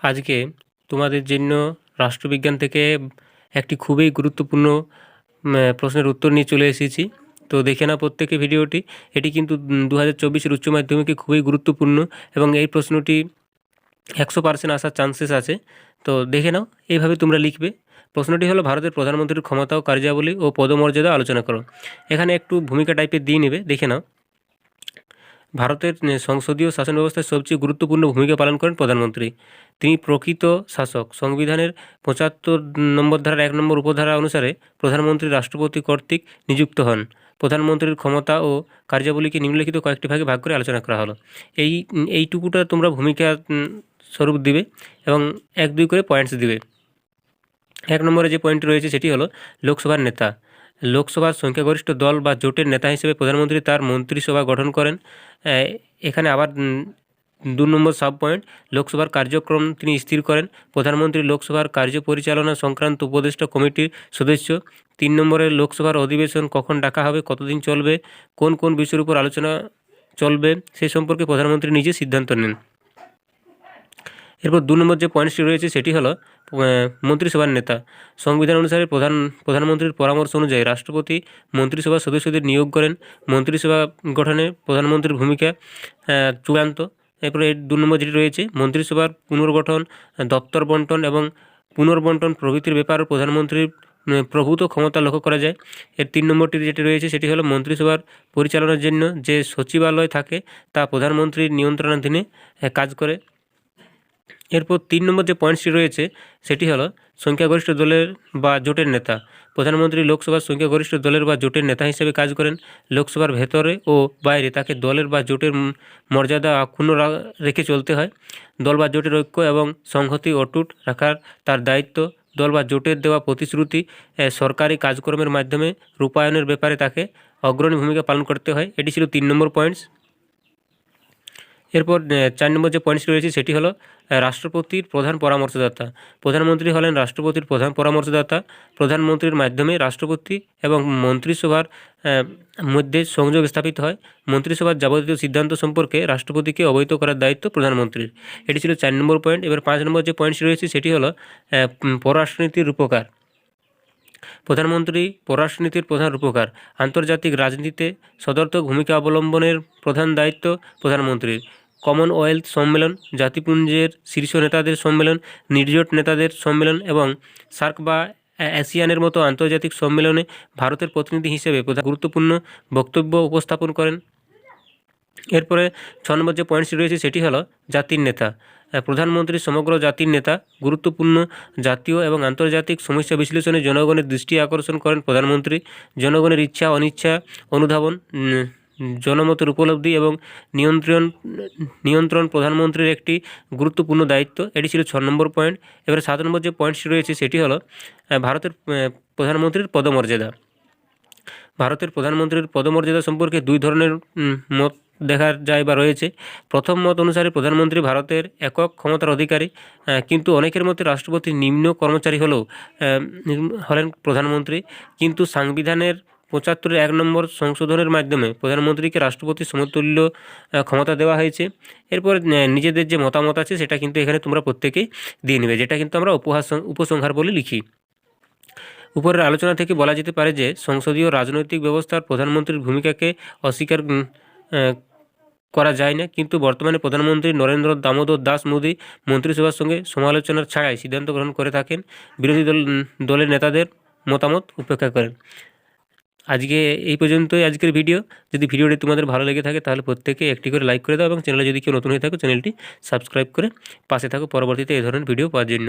আজকে তোমাদের জন্য রাষ্ট্রবিজ্ঞান থেকে একটি খুবই গুরুত্বপূর্ণ প্রশ্নের উত্তর নিয়ে চলে এসেছি। তো দেখে নাও প্রত্যেকে ভিডিওটি। এটি কিন্তু 2024 উচ্চ মাধ্যমিকে খুবই গুরুত্বপূর্ণ এবং এই প্রশ্নটি 100% আসার চান্সেস আছে। তো দেখে নাও, এইভাবে তোমরা লিখবে। প্রশ্নটি হলো, ভারতের প্রধানমন্ত্রীর ক্ষমতা ও কার্যাবলী ও পদমর্যাদা আলোচনা করো। এখানে একটু ভূমিকা টাইপের দিয়ে নেবে, দেখে নাও। ভারতের সংসদীয় শাসন ব্যবস্থায় সবচেয়ে গুরুত্বপূর্ণ ভূমিকা পালন করেন প্রধানমন্ত্রী। তিনি প্রকৃত শাসক। সংবিধানের 75 নম্বর ধারার 1 নম্বর উপধারা অনুসারে প্রধানমন্ত্রী রাষ্ট্রপতি কর্তৃক নিযুক্ত হন। প্রধানমন্ত্রীর ক্ষমতা ও কার্যাবলীকে নিম্নলিখিত কয়েকটি ভাগে ভাগ করে আলোচনা করা হলো। এইটুকুটা তোমরা ভূমিকা স্বরূপ দিবে এবং 1-2 করে পয়েন্টস দিবে। 1 নম্বরে যে পয়েন্ট রয়েছে সেটি হলো লোকসভার নেতা। লোকসভার সংখ্যাগরিষ্ঠ দল বা জোটের নেতা হিসেবে প্রধানমন্ত্রী তার মন্ত্রিসভা গঠন করেন। এখানে আবার 2 নম্বর সাব পয়েন্ট, লোকসভার কার্যক্রম তিনি স্থির করেন। প্রধানমন্ত্রী লোকসভার কার্য পরিচালনা সংক্রান্ত উপদেষ্টা কমিটির সদস্য। 3 নম্বরে লোকসভার অধিবেশন কখন ডাকা হবে, কতদিন চলবে, কোন কোন বিষয়ের উপর আলোচনা চলবে সে সম্পর্কে প্রধানমন্ত্রী নিজে সিদ্ধান্ত নেন। এরপর 2 নম্বর যে পয়েন্টটি রয়েছে সেটি হলো মন্ত্রিসভার নেতা। সংবিধান অনুসারে প্রধানমন্ত্রীর পরামর্শ অনুযায়ী রাষ্ট্রপতি মন্ত্রিসভার সদস্যদের নিয়োগ করেন। মন্ত্রিসভা গঠনে প্রধানমন্ত্রীর ভূমিকা চূড়ান্ত। এরপরে 2 নম্বর যেটি রয়েছে, মন্ত্রিসভার পুনর্গঠন, দপ্তর বন্টন এবং পুনর্বন্টন প্রভৃতির ব্যাপারে প্রধানমন্ত্রীর প্রভূত ক্ষমতা লক্ষ্য করা যায়। এর 3 নম্বরটি যেটি রয়েছে সেটি হলো মন্ত্রিসভার পরিচালনার জন্য যে সচিবালয় থাকে তা প্রধানমন্ত্রীর নিয়ন্ত্রণাধীনে কাজ করে। এরপর 3 নম্বর যে পয়েন্টসটি রয়েছে সেটি হলো সংখ্যাগরিষ্ঠ দলের বা জোটের নেতা। প্রধানমন্ত্রী লোকসভার সংখ্যাগরিষ্ঠ দলের বা জোটের নেতা হিসেবে কাজ করেন। লোকসভার ভেতরে ও বাইরে তাকে দলের বা জোটের মর্যাদা অক্ষুণ্ণ রেখে চলতে হয়। দল বা জোটের ঐক্য এবং সংহতি অটুট রাখার তার দায়িত্ব। দল বা জোটের দেওয়া প্রতিশ্রুতি সরকারি কাজকর্মের মাধ্যমে রূপায়ণের ব্যাপারে তাকে অগ্রণী ভূমিকা পালন করতে হয়। এটি ছিল 3 নম্বর পয়েন্টস। এরপর 4 নম্বর যে পয়েন্টসটি রয়েছে সেটি হলো রাষ্ট্রপতির প্রধান পরামর্শদাতা। প্রধানমন্ত্রী হলেন রাষ্ট্রপতির প্রধান পরামর্শদাতা। প্রধানমন্ত্রীর মাধ্যমে রাষ্ট্রপতি এবং মন্ত্রিসভার মধ্যে সংযোগ স্থাপিত হয়। মন্ত্রিসভার যাবতীয় সিদ্ধান্ত সম্পর্কে রাষ্ট্রপতিকে অবহিত করার দায়িত্ব প্রধানমন্ত্রীর। এটি ছিল 4 নম্বর পয়েন্ট। এবার 5 নম্বর যে পয়েন্টসটি রয়েছে সেটি হলো পররাষ্ট্রনীতির রূপকার। প্রধানমন্ত্রী পররাষ্ট্রনীতির প্রধান রূপকার। আন্তর্জাতিক রাজনীতিতে সদর্থক ভূমিকা অবলম্বনের প্রধান দায়িত্ব প্রধানমন্ত্রীর। কমনওয়েলথ সম্মেলন, জাতিপুঞ্জের শীর্ষ নেতাদের সম্মেলন, নির্জোট নেতাদের সম্মেলন এবং সার্ক বা আসিয়ানের মতো আন্তর্জাতিক সম্মেলনে ভারতের প্রতিনিধি হিসেবে গুরুত্বপূর্ণ বক্তব্য উপস্থাপন করেন। এরপরে 6 নম্বর যে পয়েন্টসটি রয়েছে সেটি হলো জাতির নেতা। প্রধানমন্ত্রী সমগ্র জাতির নেতা। গুরুত্বপূর্ণ জাতীয় এবং আন্তর্জাতিক সমস্যা বিশ্লেষণে জনগণের দৃষ্টি আকর্ষণ করেন প্রধানমন্ত্রী। জনগণের ইচ্ছা অনিচ্ছা অনুধাবন, জনমতের উপলব্ধি এবং নিয়ন্ত্রণ প্রধানমন্ত্রীর একটি গুরুত্বপূর্ণ দায়িত্ব। এটি ছিল 6 নম্বর পয়েন্ট। এবারে 7 নম্বর যে পয়েন্টসটি রয়েছে সেটি হলো ভারতের প্রধানমন্ত্রীর পদমর্যাদা। ভারতের প্রধানমন্ত্রীর পদমর্যাদা সম্পর্কে 2 ধরনের মত দেখা যায় বা রয়েছে। প্রথম মত অনুসারে প্রধানমন্ত্রী ভারতের একক ক্ষমতার অধিকারী, কিন্তু অনেকের মতে রাষ্ট্রপতি নিম্ন কর্মচারী হলেন প্রধানমন্ত্রী। কিন্তু সংবিধানের 75-এর 1 নম্বর সংশোধনের মাধ্যমে প্রধানমন্ত্রীকে রাষ্ট্রপতির সমতুল্য ক্ষমতা দেওয়া হয়েছে। এরপর নিজেদের যে মতামত আছে সেটা কিন্তু এখানে তোমরা প্রত্যেকেই দিয়ে নেবে, যেটা কিন্তু আমরা উপসংহার বলে লিখি। উপরের আলোচনা থেকে বলা যেতে পারে যে সংসদীয় রাজনৈতিক ব্যবস্থার প্রধানমন্ত্রীর ভূমিকাকে অস্বীকার করা যায় না, কিন্তু বর্তমানে প্রধানমন্ত্রী নরেন্দ্র দামোদর দাস মোদী মন্ত্রিসভার সঙ্গে সমালোচনার ছাড়াই সিদ্ধান্ত গ্রহণ করে থাকেন। বিরোধী দলের নেতাদের মতামত উপেক্ষা করেন। আজকে এই পর্যন্তই আজকের ভিডিও। যদি ভিডিওটি তোমাদের ভালো লেগে থাকে তাহলে প্রত্যেকে একটি করে লাইক করে দাও এবং চ্যানেলে যদি কেউ নতুন হয়ে থাকো চ্যানেলটি সাবস্ক্রাইব করে পাশে থাকো পরবর্তীতে এই ধরনের ভিডিও পাওয়ার জন্য।